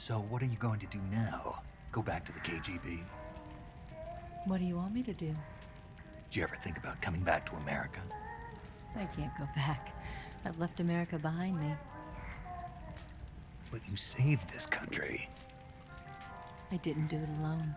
So what are you going to do now? Go back to the KGB? What do you want me to do? Did you ever think about coming back to America? I can't go back. I've left America behind me. But you saved this country. I didn't do it alone.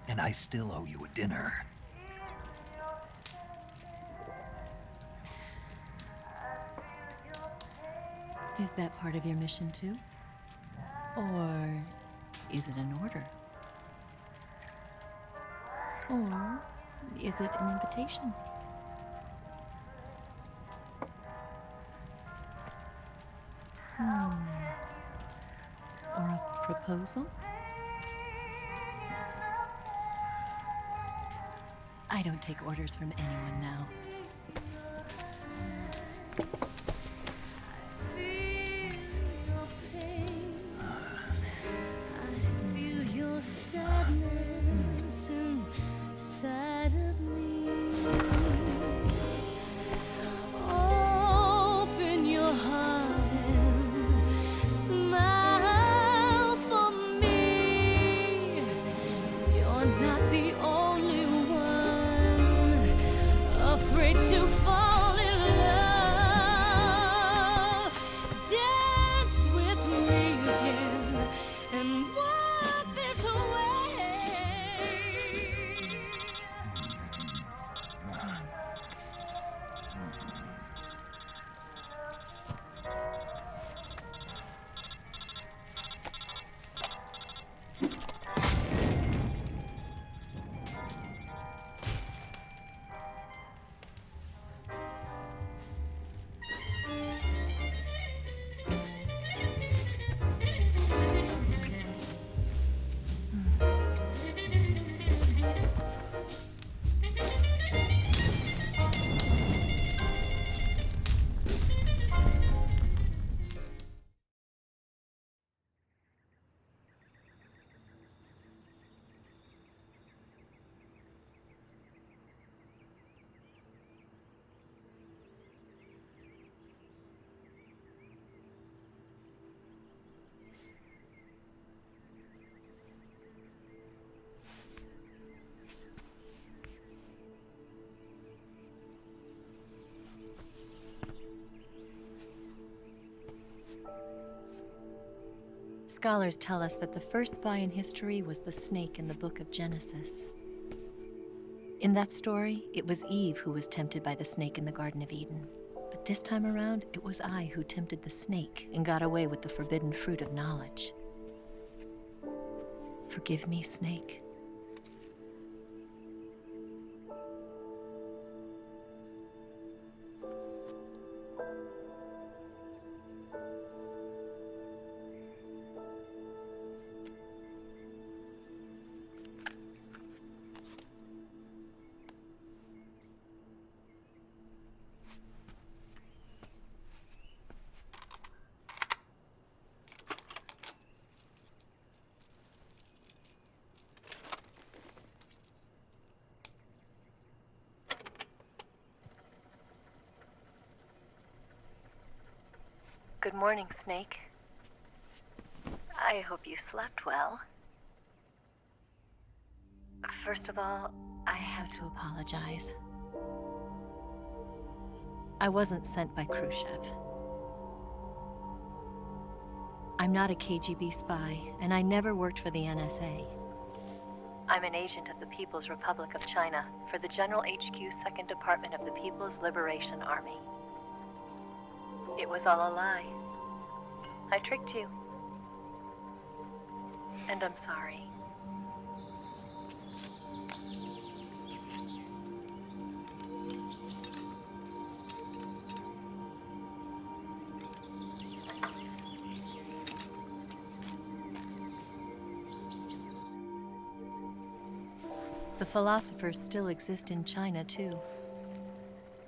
And I still owe you a dinner. Is that part of your mission too? Or is it an order? Or is it an invitation? Or a proposal? I don't take orders from anyone now. Scholars tell us that the first spy in history was the snake in the book of Genesis. In that story, it was Eve who was tempted by the snake in the Garden of Eden. But this time around, it was I who tempted the snake and got away with the forbidden fruit of knowledge. Forgive me, snake. Good morning, Snake. I hope you slept well. First of all, I have to apologize. I wasn't sent by Khrushchev. I'm not a KGB spy, and I never worked for the NSA. I'm an agent of the People's Republic of China for the General HQ 2nd Department of the People's Liberation Army. It was all a lie. I tricked you. And I'm sorry. The philosophers still exist in China, too.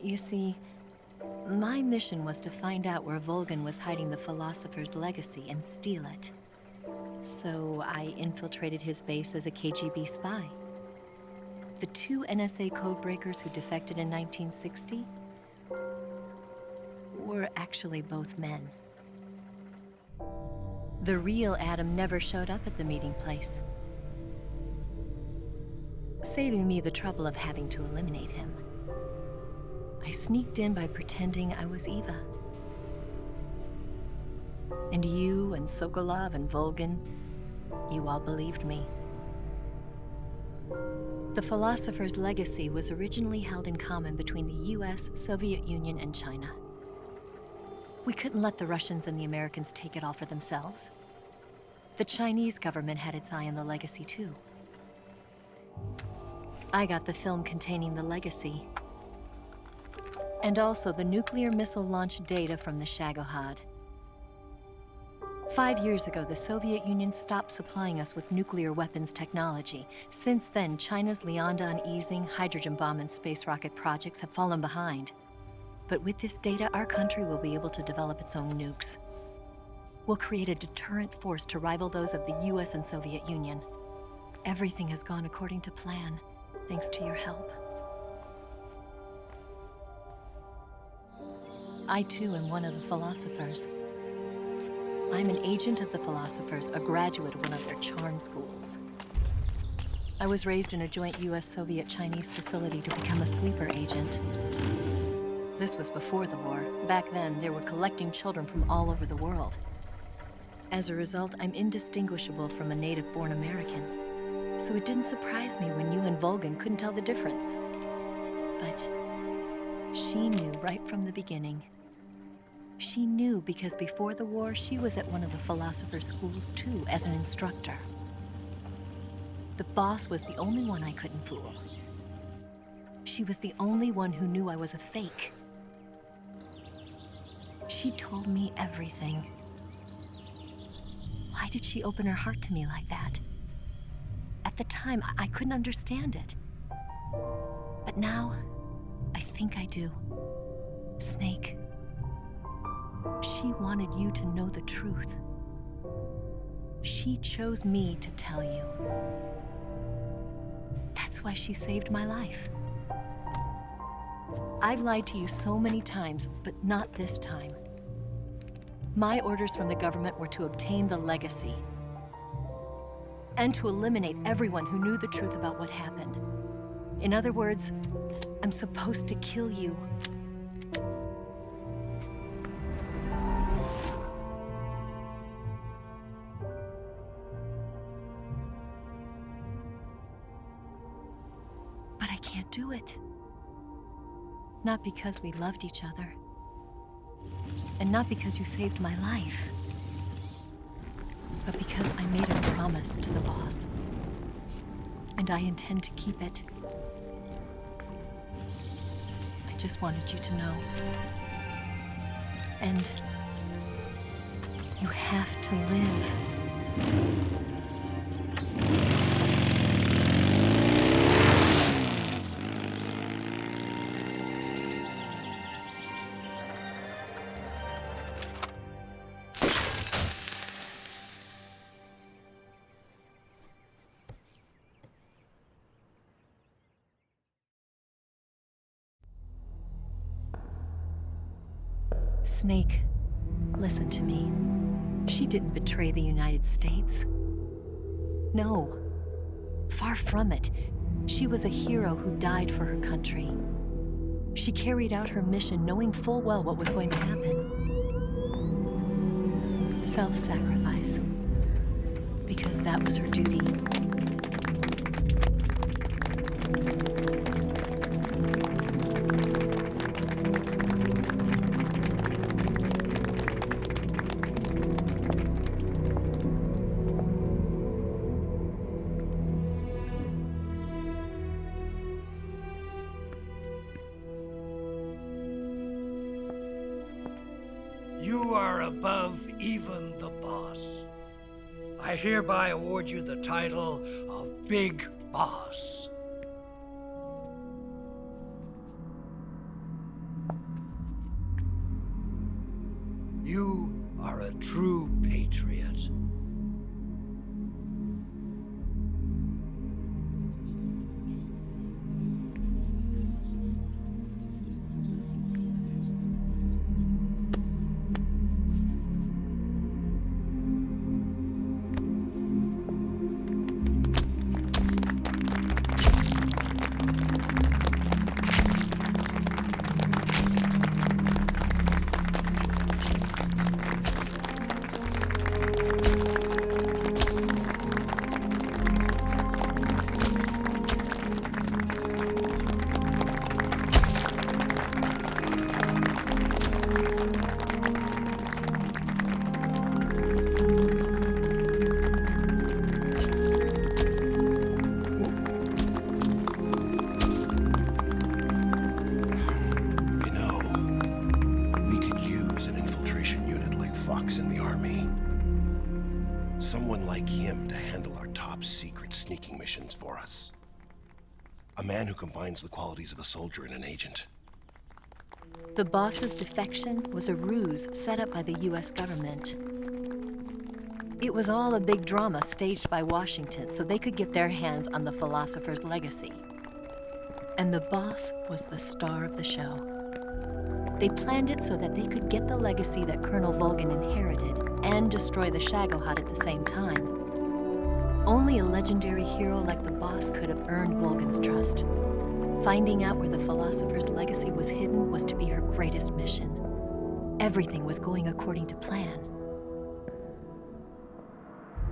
You see, my mission was to find out where Volgin was hiding the philosopher's legacy and steal it. So I infiltrated his base as a KGB spy. The 2 NSA codebreakers who defected in 1960? were actually both men. The real Adam never showed up at the meeting place, saving me the trouble of having to eliminate him. I sneaked in by pretending I was Eva. And you and Sokolov and Volgin, you all believed me. The Philosopher's legacy was originally held in common between the US, Soviet Union, and China. We couldn't let the Russians and the Americans take it all for themselves. The Chinese government had its eye on the legacy too. I got the film containing the legacy, and also the nuclear missile launch data from the Shagohod. 5 years ago, the Soviet Union stopped supplying us with nuclear weapons technology. Since then, China's Liaodong easing, hydrogen bomb, and space rocket projects have fallen behind. But with this data, our country will be able to develop its own nukes. We'll create a deterrent force to rival those of the US and Soviet Union. Everything has gone according to plan, thanks to your help. I too am one of the Philosophers. I'm an agent of the Philosophers, a graduate of one of their charm schools. I was raised in a joint US-Soviet-Chinese facility to become a sleeper agent. This was before the war. Back then, they were collecting children from all over the world. As a result, I'm indistinguishable from a native-born American. So it didn't surprise me when you and Volgin couldn't tell the difference. But she knew right from the beginning. She knew because before the war, she was at one of the Philosopher's schools too, as an instructor. The boss was the only one I couldn't fool. She was the only one who knew I was a fake. She told me everything. Why did she open her heart to me like that? At the time, I couldn't understand it. But now, I think I do. Snake. She wanted you to know the truth. She chose me to tell you. That's why she saved my life. I've lied to you so many times, but not this time. My orders from the government were to obtain the legacy and to eliminate everyone who knew the truth about what happened. In other words, I'm supposed to kill you. But I can't do it. Not because we loved each other. And not because you saved my life. But because I made a promise to the boss. And I intend to keep it. I just wanted you to know. And you have to live. Snake, listen to me. She didn't betray the United States. No, far from it. She was a hero who died for her country. She carried out her mission knowing full well what was going to happen. Self-sacrifice. Because that was her duty. You are above even the boss. I hereby award you the title of Big Boss. You are a true patriot. like him to handle our top secret sneaking missions for us. A man who combines the qualities of a soldier and an agent. The boss's defection was a ruse set up by the US government. It was all a big drama staged by Washington so they could get their hands on the philosopher's legacy. And the boss was the star of the show. They planned it so that they could get the legacy that Colonel Volgin inherited and destroy the Shagohod at the same time. Only a legendary hero like the boss could have earned Volgin's trust. Finding out where the philosopher's legacy was hidden was to be her greatest mission. Everything was going according to plan.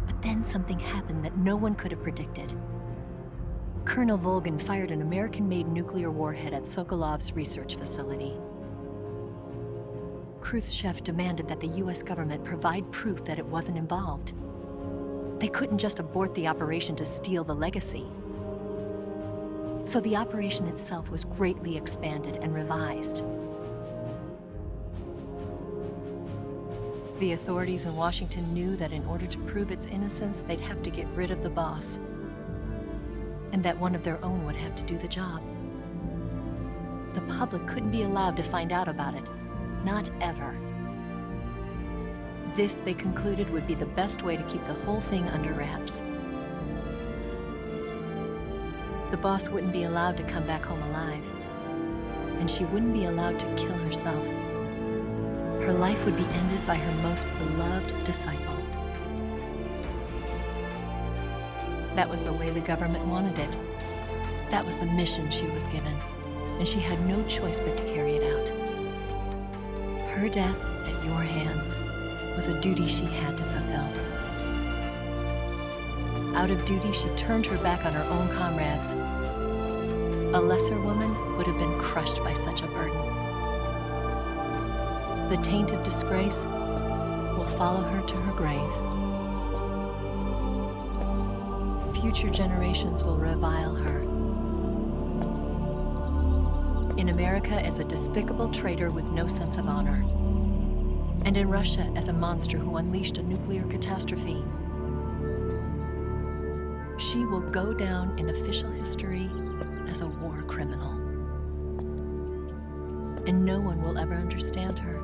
But then something happened that no one could have predicted. Colonel Volgin fired an American-made nuclear warhead at Sokolov's research facility. Khrushchev demanded that the US government provide proof that it wasn't involved. They couldn't just abort the operation to steal the legacy. So the operation itself was greatly expanded and revised. The authorities in Washington knew that in order to prove its innocence, they'd have to get rid of the boss, and that one of their own would have to do the job. The public couldn't be allowed to find out about it. Not ever. This, they concluded, would be the best way to keep the whole thing under wraps. The boss wouldn't be allowed to come back home alive, and she wouldn't be allowed to kill herself. Her life would be ended by her most beloved disciple. That was the way the government wanted it. That was the mission she was given, and she had no choice but to carry it out. Her death at your hands was a duty she had to fulfill. Out of duty, she turned her back on her own comrades. A lesser woman would have been crushed by such a burden. The taint of disgrace will follow her to her grave. Future generations will revile her. In America as a despicable traitor with no sense of honor. And in Russia as a monster who unleashed a nuclear catastrophe. She will go down in official history as a war criminal. And no one will ever understand her.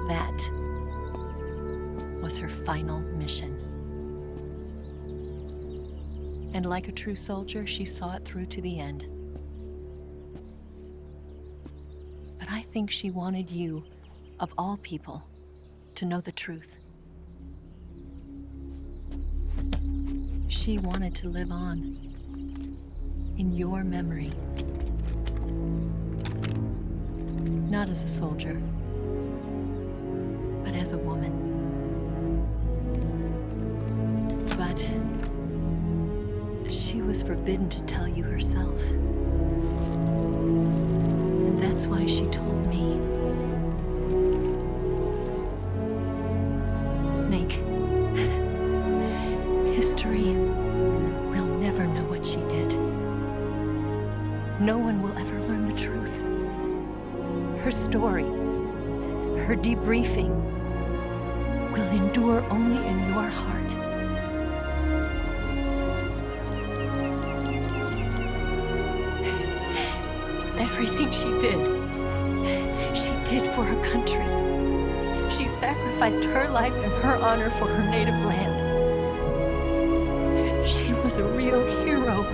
That was her final mission. And like a true soldier, she saw it through to the end. But I think she wanted you, of all people, to know the truth. She wanted to live on in your memory. Not as a soldier, but as a woman. But she was forbidden to tell you herself. And that's why she told me. Snake, history will never know what she did. No one will ever learn the truth. Her story, her debriefing, will endure only in your heart. Everything she did for her country. She sacrificed her life and her honor for her native land. She was a real hero.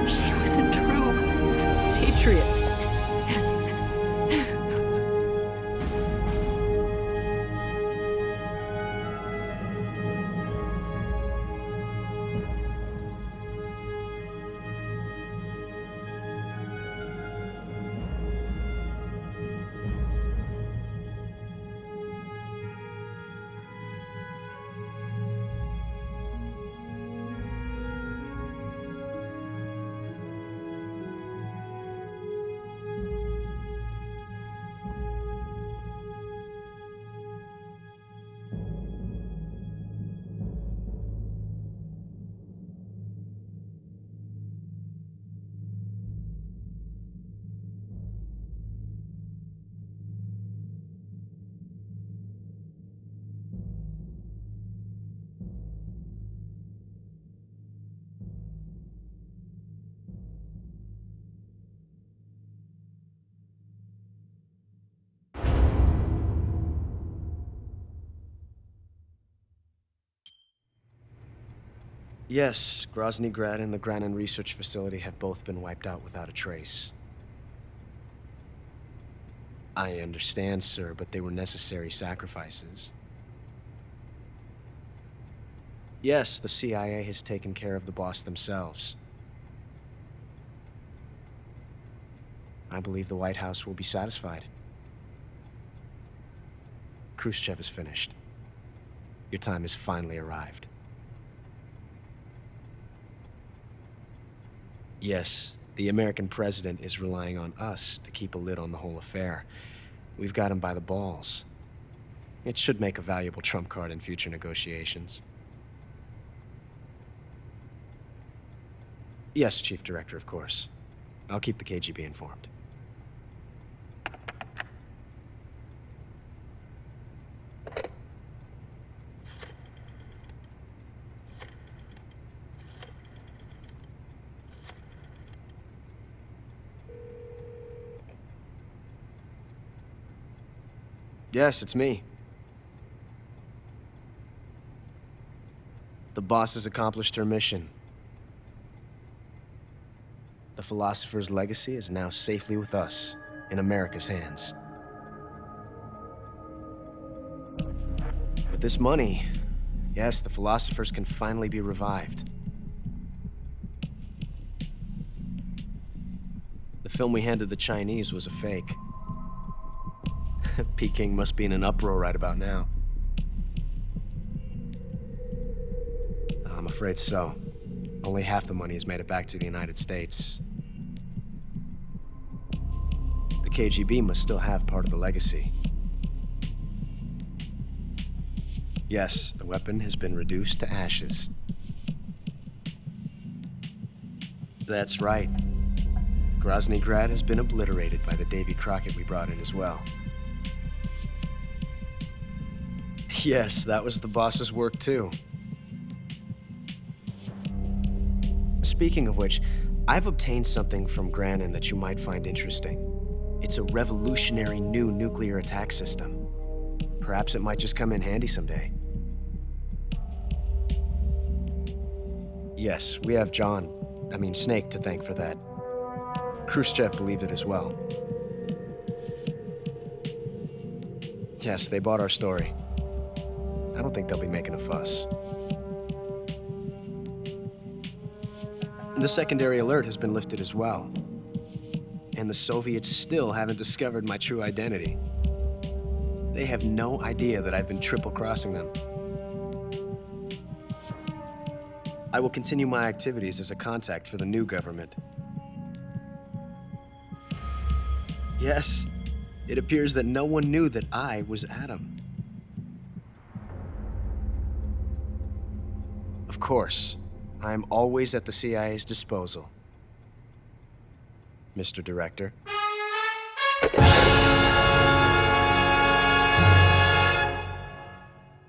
She was a true patriot. Yes, Grozny Grad and the Granin Research Facility have both been wiped out without a trace. I understand, sir, but they were necessary sacrifices. Yes, the CIA has taken care of the boss themselves. I believe the White House will be satisfied. Khrushchev is finished. Your time has finally arrived. Yes, the American president is relying on us to keep a lid on the whole affair. We've got him by the balls. It should make a valuable trump card in future negotiations. Yes, Chief Director, of course. I'll keep the KGB informed. Yes, it's me. The boss has accomplished her mission. The philosopher's legacy is now safely with us, in America's hands. With this money, yes, the philosophers can finally be revived. The film we handed the Chinese was a fake. Peking must be in an uproar right about now. I'm afraid so. Only half the money has made it back to the United States. The KGB must still have part of the legacy. Yes, the weapon has been reduced to ashes. That's right. Grozny Grad has been obliterated by the Davy Crockett we brought in as well. Yes, that was the boss's work too. Speaking of which, I've obtained something from Granin that you might find interesting. It's a revolutionary new nuclear attack system. Perhaps it might just come in handy someday. Yes, we have Snake to thank for that. Khrushchev believed it as well. Yes, they bought our story. I don't think they'll be making a fuss. The secondary alert has been lifted as well. And the Soviets still haven't discovered my true identity. They have no idea that I've been triple-crossing them. I will continue my activities as a contact for the new government. Yes, it appears that no one knew that I was Adam. Of course, I am always at the CIA's disposal, Mr. Director.